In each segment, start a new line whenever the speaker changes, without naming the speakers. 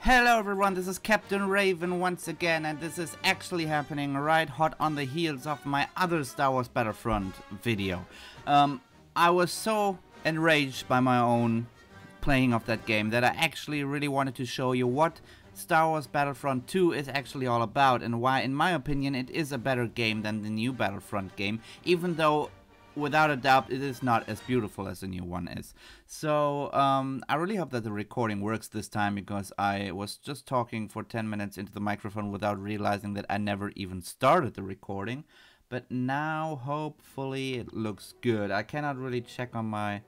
Hello everyone, this is Captain Raven once again, and this is actually happening right hot on the heels of my other Star Wars Battlefront video. I was so enraged by my own playing of that game that I actually really wanted to show you what Star Wars Battlefront 2 is actually all about, and why, in my opinion, it is a better game than the new Battlefront game, even though without a doubt it is not as beautiful as the new one is. So I really hope that the recording works this time, because I was just talking for 10 minutes into the microphone without realizing that I never even started the recording. But now hopefully it looks good. I cannot really check on my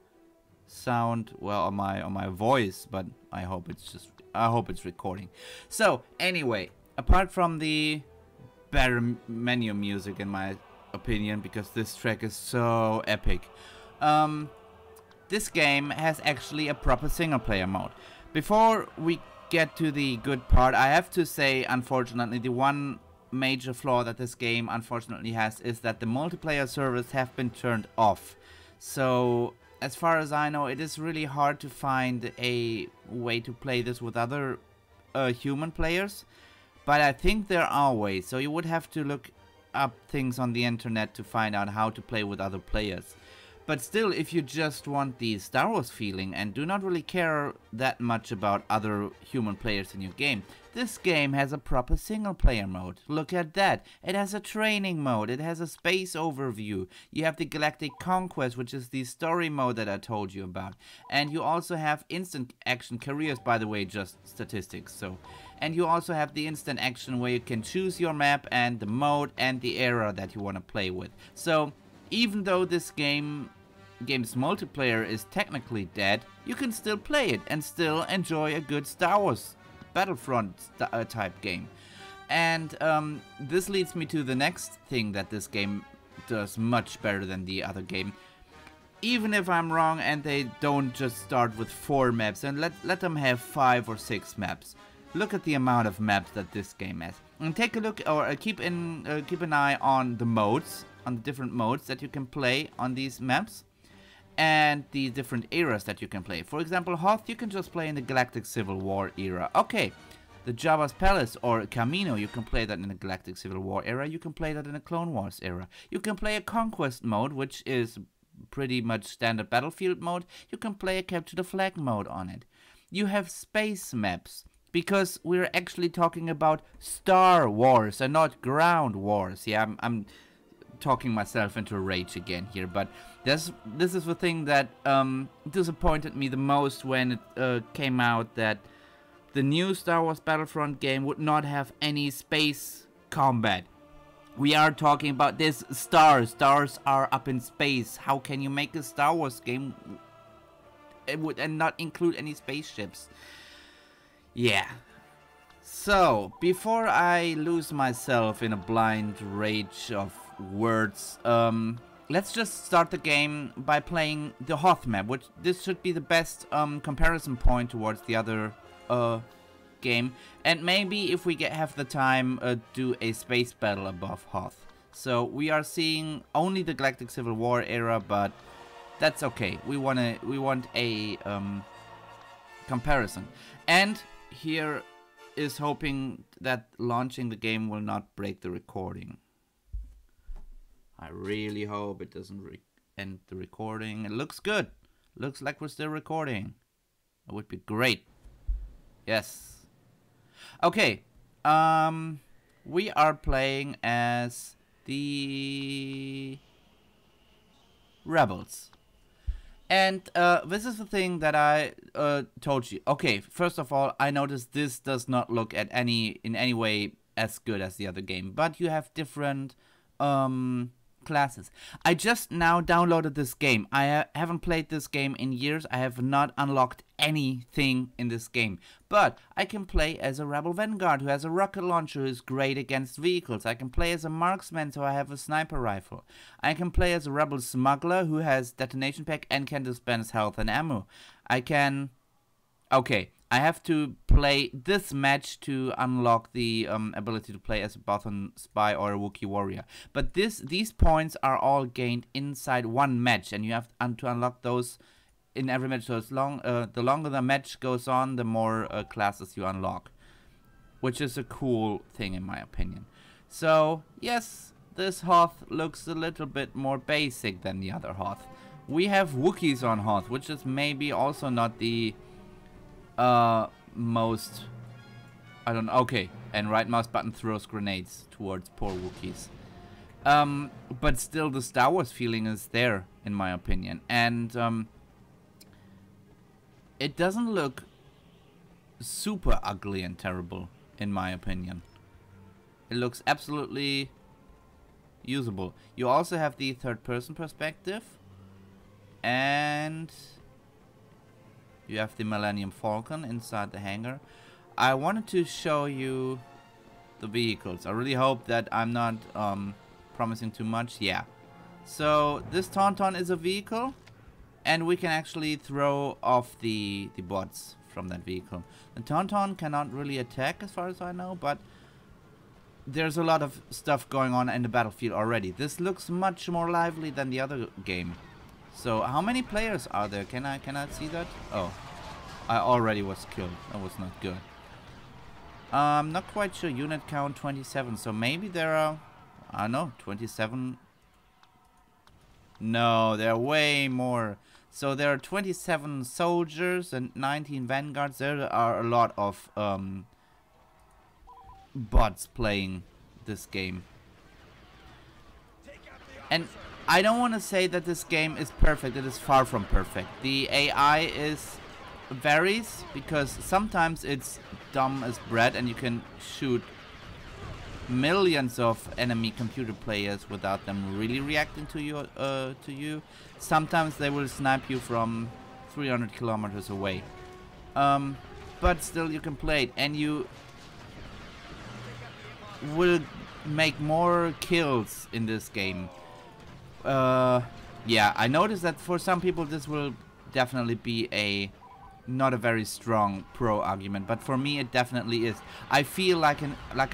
sound, well, on my voice, but I hope it's recording. So anyway, apart from the better menu music in my opinion, because this track is so epic, this game has actually a proper single player mode. Before we get to the good part, I have to say, unfortunately, the one major flaw that this game unfortunately has is that the multiplayer servers have been turned off. So as far as I know, it is really hard to find a way to play this with other human players, but I think there are ways. So you would have to look up things on the internet to find out how to play with other players. But still, if you just want the Star Wars feeling and do not really care that much about other human players in your game, this game has a proper single player mode. Look at that. It has a training mode, it has a space overview, you have the Galactic Conquest, which is the story mode that I told you about, and you also have instant action careers, by the way, just statistics. So, and you also have the instant action where you can choose your map and the mode and the era that you want to play with. So even though this game's multiplayer is technically dead, you can still play it and still enjoy a good Star Wars Battlefront type game. And this leads me to the next thing that this game does much better than the other game. Even if I'm wrong and they don't just start with 4 maps and let them have 5 or 6 maps. Look at the amount of maps that this game has. And take a look, or keep an eye on the modes, on the different modes that you can play on these maps, and the different eras that you can play. For example, Hoth, you can just play in the Galactic Civil War era. Okay, the Jabba's Palace or Camino, you can play that in the Galactic Civil War era. You can play that in the Clone Wars era. You can play a Conquest mode, which is pretty much standard battlefield mode. You can play a Capture the Flag mode on it. You have space maps, because we're actually talking about Star Wars and not Ground Wars. Yeah, I'm talking myself into a rage again here, but this is the thing that disappointed me the most when it came out, that the new Star Wars Battlefront game would not have any space combat. We are talking about this stars. Stars are up in space. How can you make a Star Wars game and not include any spaceships? Yeah. So, before I lose myself in a blind rage of words, let's just start the game by playing the Hoth map, which this should be the best comparison point towards the other game. And maybe if we have the time, do a space battle above Hoth. So we are seeing only the Galactic Civil War era, but that's okay. We want a comparison. And here is hoping that launching the game will not break the recording. I really hope it doesn't end the recording. It looks good. Looks like we're still recording. It would be great. Yes. Okay. We are playing as the rebels. And this is the thing that I told you. Okay, first of all, I noticed this does not look in any way as good as the other game, but you have different classes. I just now downloaded this game. I haven't played this game in years. I have not unlocked anything in this game, but I can play as a Rebel Vanguard who has a rocket launcher who is great against vehicles. I can play as a marksman, so I have a sniper rifle. I can play as a Rebel Smuggler who has detonation pack and can dispense health and ammo. Okay, I have to play this match to unlock the ability to play as a Bothan Spy or a Wookiee Warrior. But these points are all gained inside one match, and you have to unlock those in every match. So the longer the match goes on, the more classes you unlock, which is a cool thing in my opinion. So yes, this Hoth looks a little bit more basic than the other Hoth. We have Wookiees on Hoth, which is maybe also not the most... I don't know. Okay, and right mouse button throws grenades towards poor Wookiees. But still the Star Wars feeling is there, in my opinion. And it doesn't look super ugly and terrible, in my opinion. It looks absolutely usable. You also have the third-person perspective. And you have the Millennium Falcon inside the hangar. I wanted to show you the vehicles. I really hope that I'm not promising too much. Yeah. So this Tauntaun is a vehicle, and we can actually throw off the bots from that vehicle. The Tauntaun cannot really attack as far as I know, but there's a lot of stuff going on in the battlefield already. This looks much more lively than the other game. So how many players are there? Can I see that? Oh, I already was killed. That was not good. Not quite sure. Unit count 27. So maybe there are, I don't know, 27. No, there are way more. So there are 27 soldiers and 19 vanguards. There are a lot of bots playing this game. And I don't want to say that this game is perfect. It is far from perfect. The AI varies because sometimes it's dumb as bread and you can shoot millions of enemy computer players without them really reacting to you. Sometimes they will snipe you from 300 kilometers away. But still you can play it, and you will make more kills in this game. Yeah, I noticed that for some people this will definitely be not a very strong pro argument, but for me it definitely is. I feel like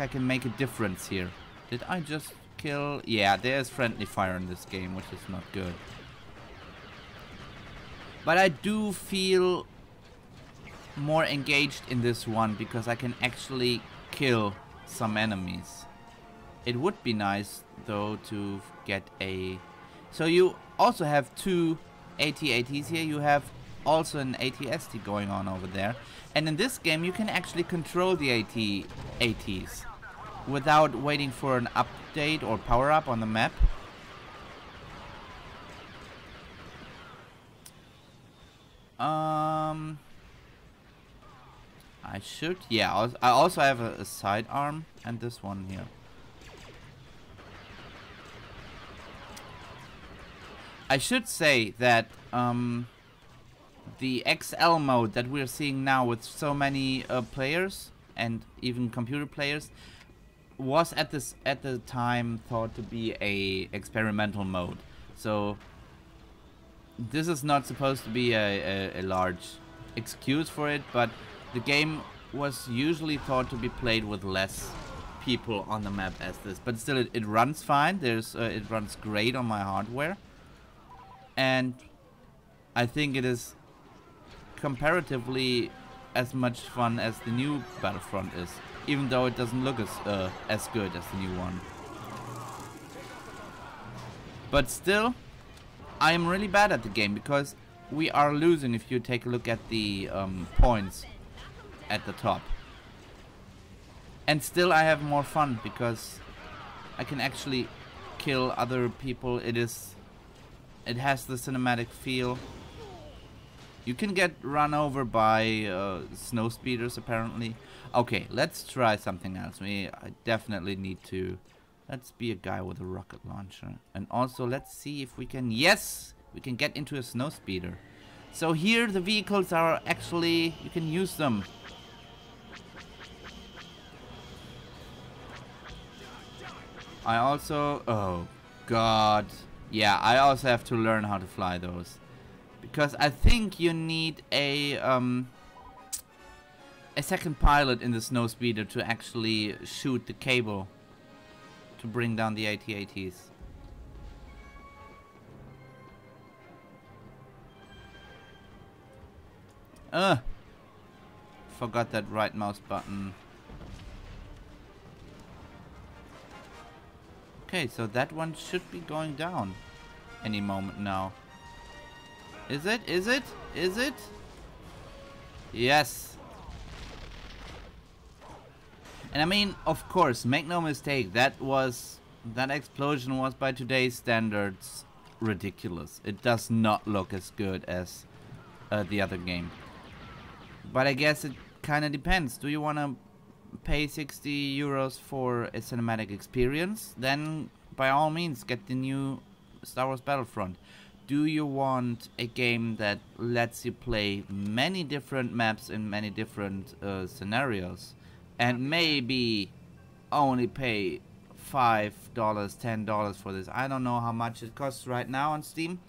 I can make a difference here. Did I just kill? Yeah, there's friendly fire in this game, which is not good. But I do feel more engaged in this one because I can actually kill some enemies. It would be nice though to get a... So you also have two AT-ATs here. You have also an AT-ST going on over there. And in this game you can actually control the AT-ATs without waiting for an update or power-up on the map. I should... Yeah, I also have a sidearm and this one here. I should say that the XL mode that we're seeing now with so many players and even computer players was at the time thought to be a experimental mode. So this is not supposed to be a large excuse for it, but the game was usually thought to be played with less people on the map as this. But still, it runs fine. It runs great on my hardware. And I think it is comparatively as much fun as the new Battlefront is, even though it doesn't look as good as the new one. But still, I am really bad at the game because we are losing if you take a look at the points at the top. And still I have more fun because I can actually kill other people. It has the cinematic feel. You can get run over by snow speeders apparently. Okay, let's try something else. I definitely need to... Let's be a guy with a rocket launcher. And also let's see if we can... Yes! We can get into a snow speeder. So here the vehicles are actually... You can use them. I also... Oh, God. Yeah, I also have to learn how to fly those. Because I think you need a second pilot in the snowspeeder to actually shoot the cable to bring down the AT-ATs. Forgot that right mouse button. Okay, so that one should be going down any moment now. Is it? Is it? Is it? Yes. And I mean, of course, make no mistake, that explosion was by today's standards ridiculous. It does not look as good as the other game. But I guess it kind of depends. Do you want to pay 60 euros for a cinematic experience? Then by all means get the new Star Wars Battlefront. Do you want a game that lets you play many different maps in many different scenarios and maybe only pay $5, $10 for this? I don't know how much it costs right now on Steam,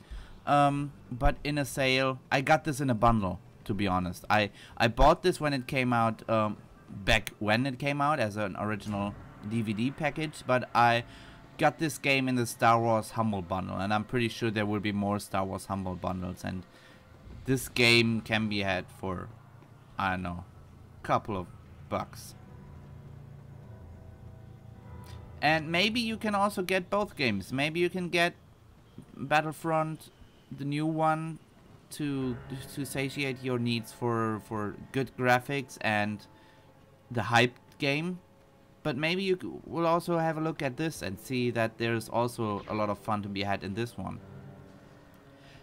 but in a sale, I got this in a bundle, to be honest. I bought this when it came out, back when it came out as an original DVD package, but I got this game in the Star Wars Humble Bundle, and I'm pretty sure there will be more Star Wars Humble Bundles, and this game can be had for, I don't know, a couple of bucks. And maybe you can also get both games. Maybe you can get Battlefront, the new one, to satiate your needs for good graphics and the hyped game. But maybe you will also have a look at this and see that there's also a lot of fun to be had in this one.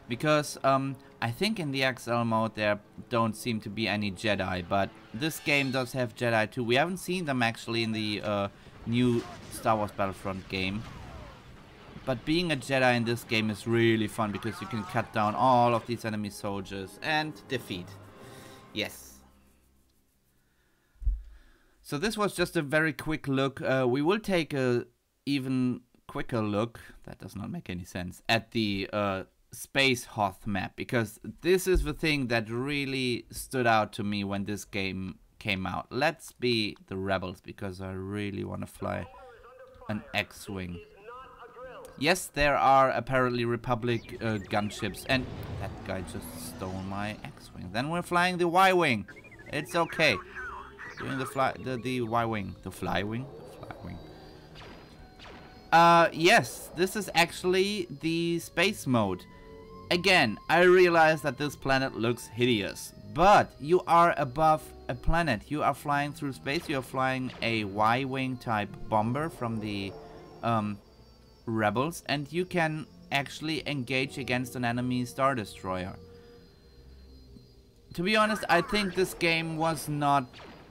Because I think in the XL mode there don't seem to be any Jedi, but this game does have Jedi too. We haven't seen them actually in the new Star Wars Battlefront game. But being a Jedi in this game is really fun because you can cut down all of these enemy soldiers and defeat. Yes. So this was just a very quick look. We will take a even quicker look, that does not make any sense, at the Space Hoth map, because this is the thing that really stood out to me when this game came out. Let's be the rebels, because I really want to fly an X-Wing. Yes, there are apparently Republic gunships, and that guy just stole my X-Wing. Then we're flying the Y-Wing. It's okay. Doing the Y-Wing. The Fly-Wing? The Fly-Wing. Yes, this is actually the space mode. Again, I realize that this planet looks hideous, but you are above a planet. You are flying through space. You are flying a Y-Wing type bomber from the Rebels, and you can actually engage against an enemy Star Destroyer. To be honest, I think this game was not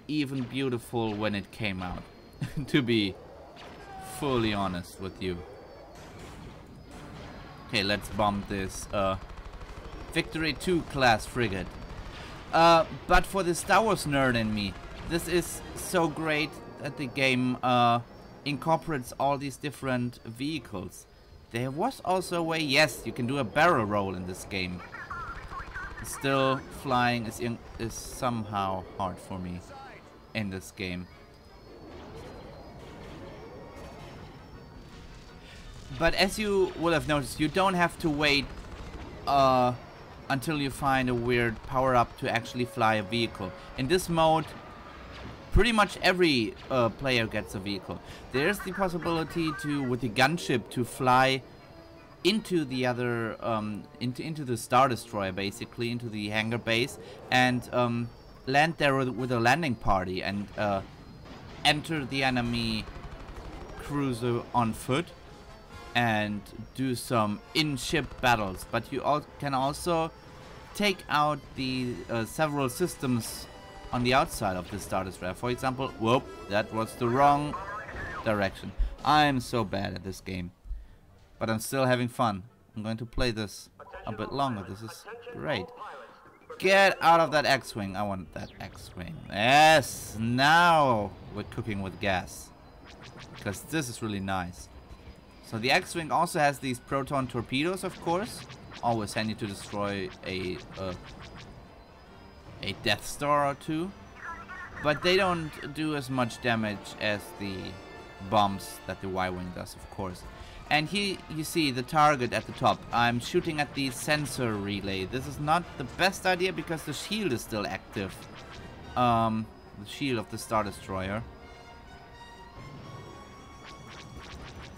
even beautiful when it came out, to be fully honest with you. Okay, let's bomb this Victory 2 class frigate. But for the Star Wars nerd in me, this is so great that the game incorporates all these different vehicles. There was also a way, yes, you can do a barrel roll in this game. Still, flying is somehow hard for me in this game. But as you will have noticed, you don't have to wait until you find a weird power-up to actually fly a vehicle. In this mode, pretty much every player gets a vehicle. There's the possibility to, with the gunship, to fly into the other, into the Star Destroyer, basically, into the hangar base, and land there with a landing party, and enter the enemy cruiser on foot and do some in-ship battles. But you can also take out the several systems on the outside of the Star Destroyer. For example, whoop, that was the wrong direction. I'm so bad at this game, but I'm still having fun. I'm going to play this a bit longer. This is great. Get out of that X-Wing. I want that X-Wing. Yes, now we're cooking with gas, because this is really nice. So the X-Wing also has these proton torpedoes, of course. Always handy to destroy a Death Star or two. But they don't do as much damage as the bombs that the Y-Wing does, of course. And here you see the target at the top. I'm shooting at the sensor relay. This is not the best idea because the shield is still active. The shield of the Star Destroyer.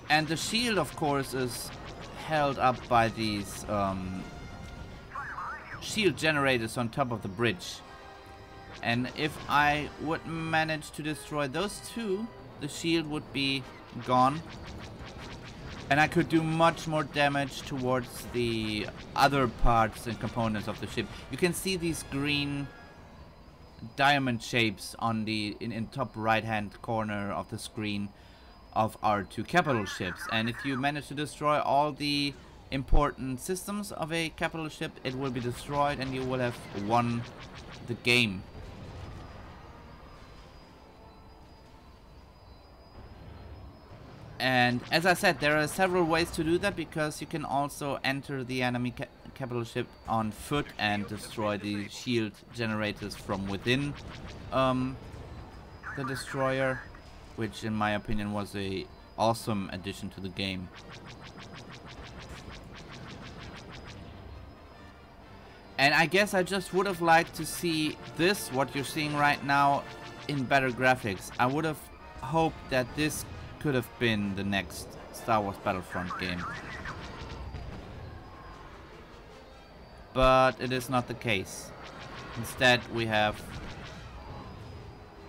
And the shield, of course, is held up by these shield generators on top of the bridge. And if I would manage to destroy those two, the shield would be gone. And I could do much more damage towards the other parts and components of the ship. You can see these green diamond shapes on the in top right hand corner of the screen of our two capital ships. And if you manage to destroy all the important systems of a capital ship, it will be destroyed and you will have won the game. And as I said, there are several ways to do that, because you can also enter the enemy capital ship on foot and destroy the shield generators from within the destroyer, which in my opinion was a awesome addition to the game. And I guess I just would have liked to see this, what you're seeing right now, in better graphics. I would have hoped that this could have been the next Star Wars Battlefront game. But it is not the case. Instead we have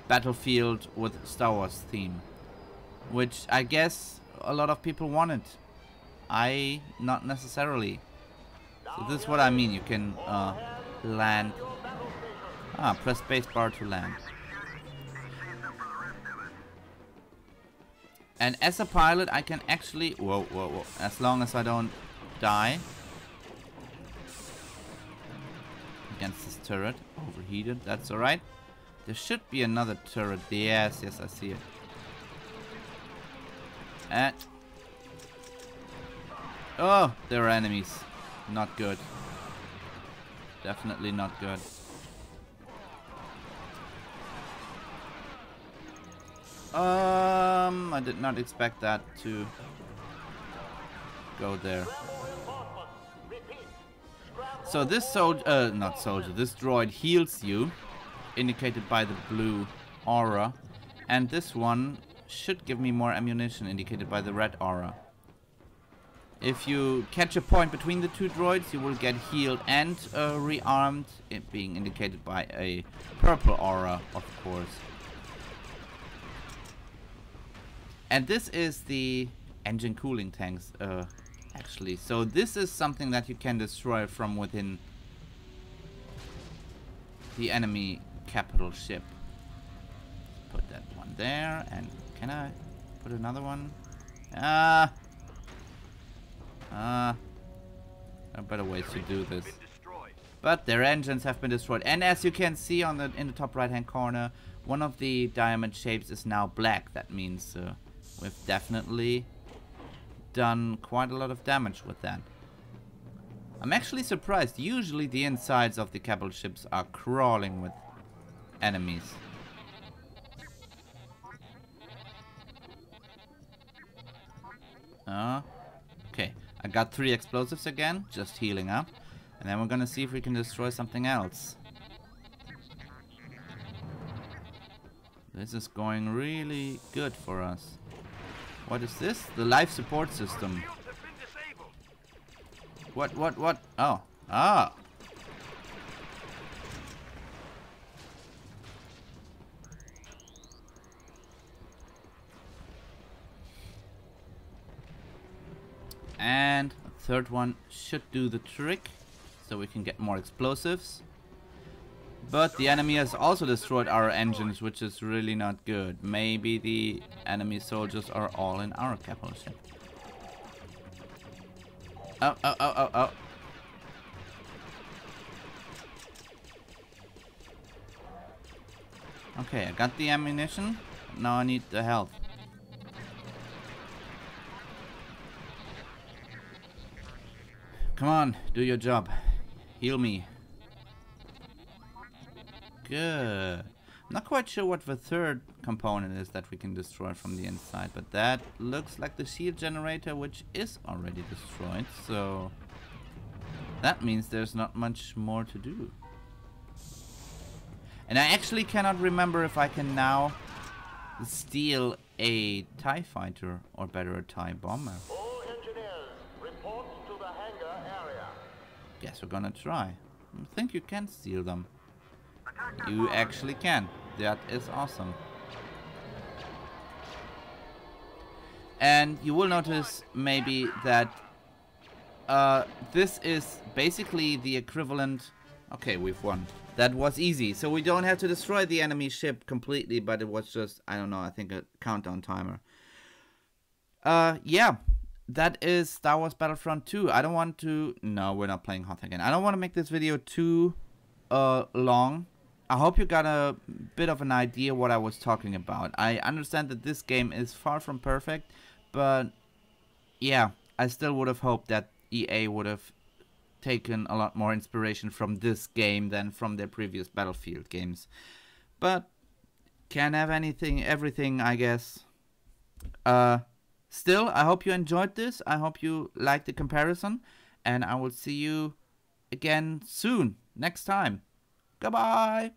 Battlefield with Star Wars theme, which I guess a lot of people wanted. I not necessarily. So this is what I mean. You can land. Press spacebar to land. And as a pilot, I can actually... Whoa, whoa, whoa. As long as I don't die. Against this turret. Overheated. That's alright. There should be another turret. Yes, yes, I see it. And... Oh, there are enemies. Not good. Definitely not good. I did not expect that to go there. So this this droid heals you, indicated by the blue aura, and this one should give me more ammunition, indicated by the red aura. If you catch a point between the two droids, you will get healed and rearmed, it being indicated by a purple aura, of course. And this is the engine cooling tanks, actually. So this is something that you can destroy from within the enemy capital ship. Put that one there, and can I put another one? There are better ways to do this. But their engines have been destroyed. And as you can see on in the top right hand corner, one of the diamond shapes is now black. That means we've definitely done quite a lot of damage with that. I'm actually surprised. Usually the insides of the capital ships are crawling with enemies. Okay, I got 3 explosives again, just healing up. And then we're gonna see if we can destroy something else. This is going really good for us. What is this? The life support system. What? Oh. Ah. And a third one should do the trick, so we can get more explosives. But the enemy has also destroyed our engines, which is really not good. Maybe the enemy soldiers are all in our capital ship. Oh. Okay, I got the ammunition. Now I need the health. Come on, do your job. Heal me. Good. Not quite sure what the third component is that we can destroy from the inside, but that looks like the shield generator, which is already destroyed, so that means there's not much more to do. And I actually cannot remember if I can now steal a TIE fighter, or better, a TIE bomber.
All engineers, report to the hangar area.
Guess we're gonna try. I think you can steal them. You actually can. That is awesome. And you will notice maybe that this is basically the equivalent. Okay, we've won. That was easy. So we don't have to destroy the enemy ship completely, but it was just, I don't know, I think a countdown timer. Yeah. That is Star Wars Battlefront 2. I don't want to... No, we're not playing Hoth again. I don't want to make this video too long. I hope you got a bit of an idea what I was talking about. I understand that this game is far from perfect, but yeah, I still would have hoped that EA would have taken a lot more inspiration from this game than from their previous Battlefield games. But can't have everything, I guess. Still, I hope you enjoyed this. I hope you liked the comparison, and I will see you again soon, next time. Goodbye!